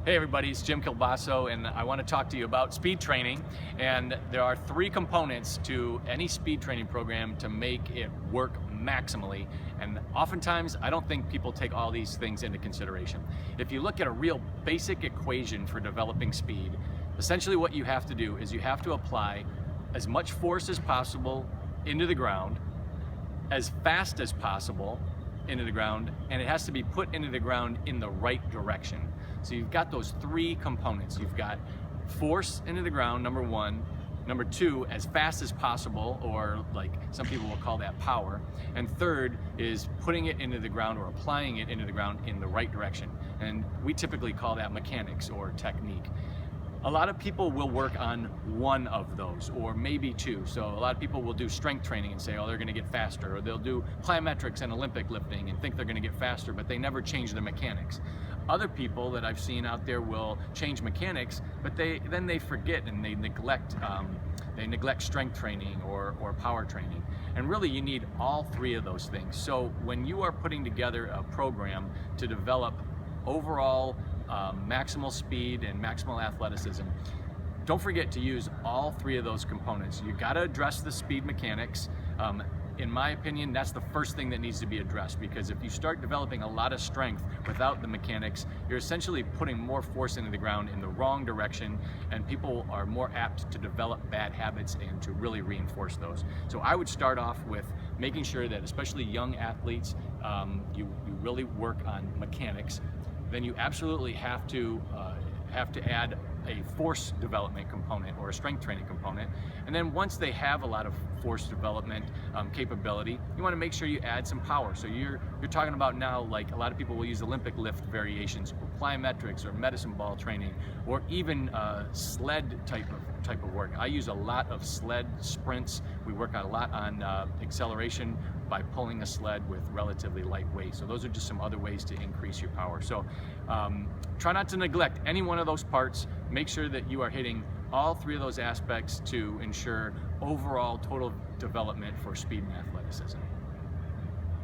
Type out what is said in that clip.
Hey everybody, it's Jim Kielbaso, and I want to talk to you about speed training. And there are three components to any speed training program to make it work maximally. And oftentimes, I don't think people take all these things into consideration. If you look at a real basic equation for developing speed, essentially what you have to do is you have to apply as much force as possible into the ground, as fast as possible into the ground, and it has to be put into the ground in the right direction. So you've got those three components. You've got force into the ground, number one. Number two, as fast as possible, or like some people will call that power. And third is putting it into the ground or applying it into the ground in the right direction. And we typically call that mechanics or technique. A lot of people will work on one of those, or maybe two. So a lot of people will do strength training and say, oh, they're gonna get faster, or they'll do plyometrics and Olympic lifting and think they're gonna get faster, but they never change the mechanics. Other people that I've seen out there will change mechanics, but then they forget and they neglect strength training or power training. And really you need all three of those things. So when you are putting together a program to develop overall maximal speed and maximal athleticism, don't forget to use all three of those components. You got to address the speed mechanics. In my opinion, that's the first thing that needs to be addressed, because if you start developing a lot of strength without the mechanics, you're essentially putting more force into the ground in the wrong direction, and people are more apt to develop bad habits and to really reinforce those. So I would start off with making sure that, especially young athletes, you really work on mechanics. Then you absolutely have to add a force development component or a strength training component. And then once they have a lot of force development capability, you want to make sure you add some power. So you're talking about now, like a lot of people will use Olympic lift variations, or plyometrics, or medicine ball training, or even sled type of work. I use a lot of sled sprints. We work a lot on acceleration by pulling a sled with relatively light weight. So those are just some other ways to increase your power. So try not to neglect any one of those parts. Make sure that you are hitting all three of those aspects to ensure overall total development for speed and athleticism.